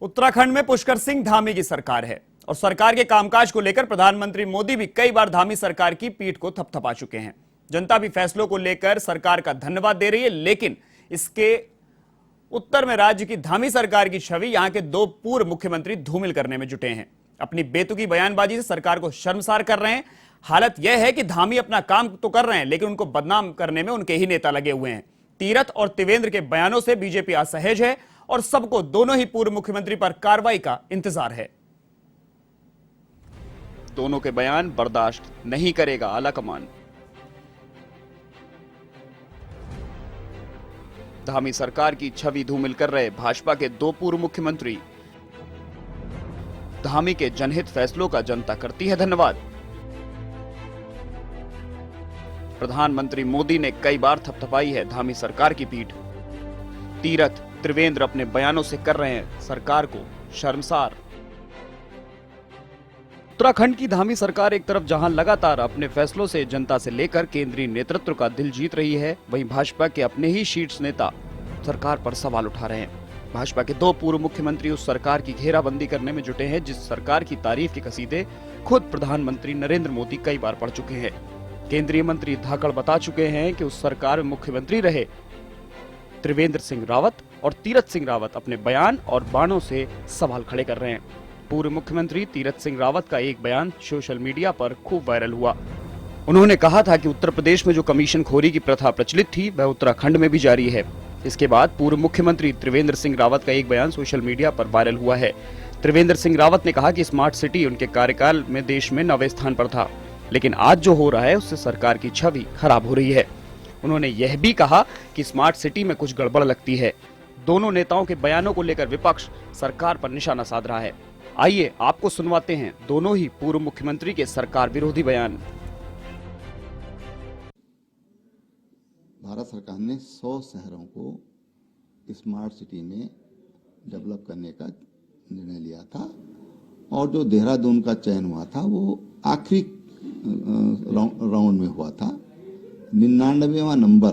उत्तराखंड में पुष्कर सिंह धामी की सरकार है और सरकार के कामकाज को लेकर प्रधानमंत्री मोदी भी कई बार धामी सरकार की पीठ को थपथपा चुके हैं। जनता भी फैसलों को लेकर सरकार का धन्यवाद दे रही है, लेकिन इसके उत्तर में राज्य की धामी सरकार की छवि यहां के दो पूर्व मुख्यमंत्री धूमिल करने में जुटे हैं। अपनी बेतुकी बयानबाजी से सरकार को शर्मसार कर रहे हैं। हालत यह है कि धामी अपना काम तो कर रहे हैं, लेकिन उनको बदनाम करने में उनके ही नेता लगे हुए हैं। तीरथ और त्रिवेंद्र के बयानों से बीजेपी असहज है और सबको दोनों ही पूर्व मुख्यमंत्री पर कार्रवाई का इंतजार है। दोनों के बयान बर्दाश्त नहीं करेगा आलाकमान। धामी सरकार की छवि धूमिल कर रहे भाजपा के दो पूर्व मुख्यमंत्री। धामी के जनहित फैसलों का जनता करती है धन्यवाद। प्रधानमंत्री मोदी ने कई बार थपथपाई है धामी सरकार की पीठ। तीरथ त्रिवेंद्र अपने बयानों से कर रहे हैं सरकार को शर्मसार। उत्तराखंड की धामी सरकार एक तरफ जहां लगातार अपने फैसलों से जनता से लेकर केंद्रीय नेतृत्व का दिल जीत रही है, वहीं भाजपा के अपने ही शीर्ष नेता सरकार पर सवाल उठा रहे हैं। भाजपा के दो पूर्व मुख्यमंत्री उस सरकार की घेराबंदी करने में जुटे हैं जिस सरकार की तारीफ के कसीदे खुद प्रधानमंत्री नरेंद्र मोदी कई बार पढ़ चुके हैं। केंद्रीय मंत्री धाकड़ बता चुके हैं कि उस सरकार में मुख्यमंत्री रहे त्रिवेंद्र सिंह रावत और तीरथ सिंह रावत अपने बयान और बाणों से सवाल खड़े कर रहे हैं। पूर्व मुख्यमंत्री तीरथ सिंह रावत का एक बयान सोशल मीडिया पर खूब वायरल हुआ। उन्होंने कहा था कि उत्तर प्रदेश में जो कमीशन खोरी की प्रथा प्रचलित थी वह उत्तराखंड में भी जारी है। इसके बाद पूर्व मुख्यमंत्री त्रिवेंद्र सिंह रावत का एक बयान सोशल मीडिया पर वायरल हुआ है। त्रिवेंद्र सिंह रावत ने कहा कि स्मार्ट सिटी उनके कार्यकाल में देश में 9वें स्थान पर था, लेकिन आज जो हो रहा है उससे सरकार की छवि खराब हो रही है। उन्होंने यह भी कहा कि स्मार्ट सिटी में कुछ गड़बड़ लगती है। दोनों नेताओं के बयानों को लेकर विपक्ष सरकार पर निशाना साध रहा है। आइए आपको सुनवाते हैं दोनों ही पूर्व मुख्यमंत्री के सरकार विरोधी बयान। भारत सरकार ने 100 शहरों को स्मार्ट सिटी में डेवलप करने का निर्णय लिया था और जो देहरादून का चयन हुआ था वो आखिरी राउंड में हुआ था। 99वां नंबर,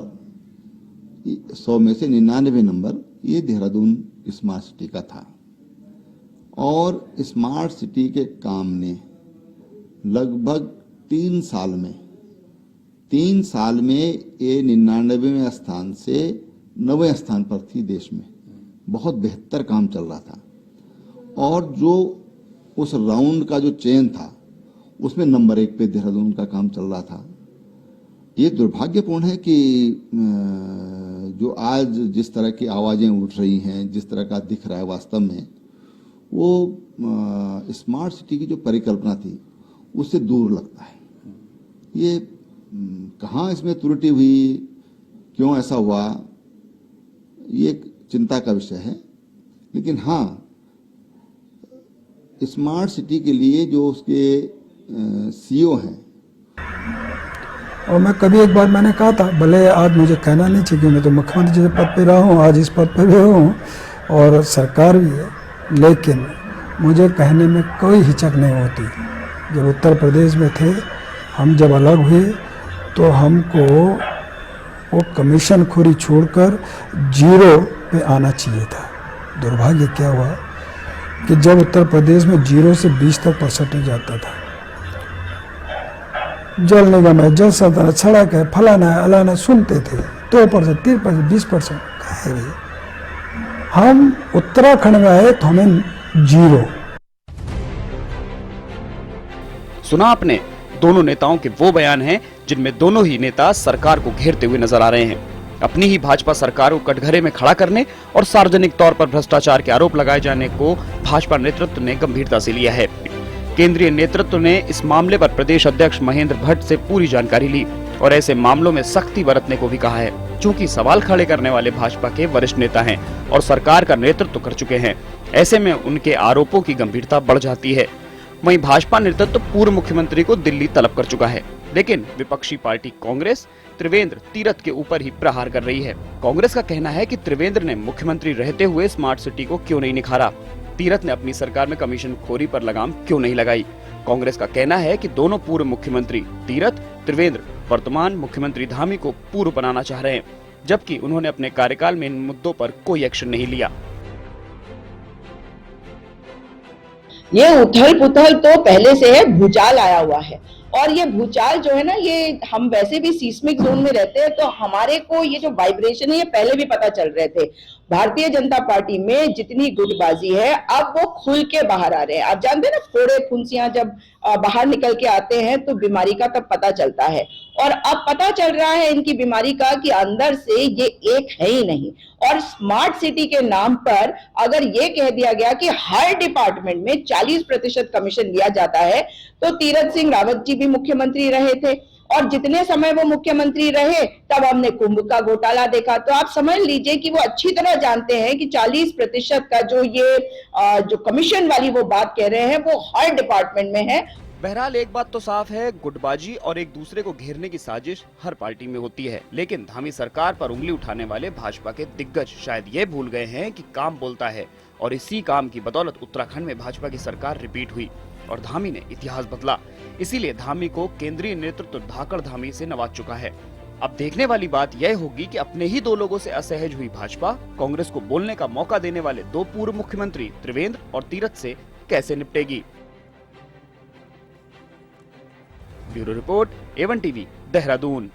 100 में से 99 नंबर ये देहरादून स्मार्ट सिटी का था और स्मार्ट सिटी के काम ने लगभग 3 साल में ये 99वें स्थान से 9वें स्थान पर थी देश में। बहुत बेहतर काम चल रहा था और जो उस राउंड का जो चयन था उसमें नंबर 1 पे देहरादून का काम चल रहा था। ये दुर्भाग्यपूर्ण है कि जो आज जिस तरह की आवाजें उठ रही हैं, जिस तरह का दिख रहा है, वास्तव में वो स्मार्ट सिटी की जो परिकल्पना थी उससे दूर लगता है। ये कहाँ इसमें त्रुटि हुई, क्यों ऐसा हुआ, ये एक चिंता का विषय है। लेकिन हाँ, स्मार्ट सिटी के लिए जो उसके सीईओ हैं, और मैं कभी एक बार मैंने कहा था, भले आज मुझे कहना नहीं चाहिए, मैं तो मुख्यमंत्री के पद पे रहा हूँ, आज इस पद पे भी हूँ और सरकार भी है, लेकिन मुझे कहने में कोई हिचक नहीं होती। जब उत्तर प्रदेश में थे, हम जब अलग हुए तो हमको वो कमीशन खोरी छोड़कर 0 पे आना चाहिए था। दुर्भाग्य क्या हुआ कि जब उत्तर प्रदेश में 0 से 20 तक परसेंटेज आता था, जल निगम है, जल संसाधन, सड़क है, फलाना है, अलाना सुनते थे, 2%, 3%, 20%। कहे भैया, हम उत्तराखंड में आए तो हमें 0। सुना आपने, दोनों नेताओं के वो बयान हैं जिनमें दोनों ही नेता सरकार को घेरते हुए नजर आ रहे हैं। अपनी ही भाजपा सरकार को कटघरे में खड़ा करने और सार्वजनिक तौर पर भ्रष्टाचार के आरोप लगाए जाने को भाजपा नेतृत्व ने गंभीरता से लिया है। केंद्रीय नेतृत्व ने इस मामले पर प्रदेश अध्यक्ष महेंद्र भट्ट से पूरी जानकारी ली और ऐसे मामलों में सख्ती बरतने को भी कहा है। चूंकि सवाल खड़े करने वाले भाजपा के वरिष्ठ नेता हैं और सरकार का नेतृत्व कर चुके हैं, ऐसे में उनके आरोपों की गंभीरता बढ़ जाती है। वहीं भाजपा नेतृत्व पूर्व मुख्यमंत्री को दिल्ली तलब कर चुका है, लेकिन विपक्षी पार्टी कांग्रेस त्रिवेंद्र तीरथ के ऊपर ही प्रहार कर रही है। कांग्रेस का कहना है कि त्रिवेंद्र ने मुख्यमंत्री रहते हुए स्मार्ट सिटी को क्यों नहीं निखारा, तीरथ ने अपनी सरकार में कमीशन खोरी पर लगाम क्यों नहीं लगाई। कांग्रेस का कहना है कि दोनों पूर्व मुख्यमंत्री तीरथ त्रिवेंद्र वर्तमान मुख्यमंत्री धामी को पूर्व बनाना चाह रहे हैं, जबकि उन्होंने अपने कार्यकाल में इन मुद्दों पर कोई एक्शन नहीं लिया। ये उथल पुथल तो पहले से है, भूचाल आया हुआ है। और ये भूचाल जो है ना, ये हम वैसे भी सीस्मिक जोन में रहते हैं, तो हमारे को ये जो वाइब्रेशन है ये पहले भी पता चल रहे थे। भारतीय जनता पार्टी में जितनी गुटबाजी है अब वो खुल के बाहर आ रहे हैं। आप जानते हैं ना, फोड़े फुंसियां जब बाहर निकल के आते हैं तो बीमारी का तब पता चलता है। और अब पता चल रहा है इनकी बीमारी का कि अंदर से ये एक है ही नहीं। और स्मार्ट सिटी के नाम पर अगर ये कह दिया गया कि हर डिपार्टमेंट में 40% कमीशन लिया जाता है, तो तीरथ सिंह रावत जी भी मुख्यमंत्री रहे थे और जितने समय वो मुख्यमंत्री रहे तब हमने कुंभ का घोटाला देखा। तो आप समझ लीजिए कि वो अच्छी तरह जानते हैं कि 40% का जो ये जो कमीशन वाली वो बात कह रहे हैं वो हर डिपार्टमेंट में है। बहरहाल एक बात तो साफ है, गुटबाजी और एक दूसरे को घेरने की साजिश हर पार्टी में होती है, लेकिन धामी सरकार पर उंगली उठाने वाले भाजपा के दिग्गज शायद ये भूल गए हैं कि काम बोलता है। और इसी काम की बदौलत उत्तराखंड में भाजपा की सरकार रिपीट हुई और धामी ने इतिहास बदला। इसीलिए धामी को केंद्रीय नेतृत्व धाकड़ धामी से नवाज चुका है। अब देखने वाली बात यह होगी कि अपने ही दो लोगों से असहज हुई भाजपा कांग्रेस को बोलने का मौका देने वाले दो पूर्व मुख्यमंत्री त्रिवेंद्र और तीरथ से कैसे निपटेगी। Bureau report, A1 TV, Dehradun.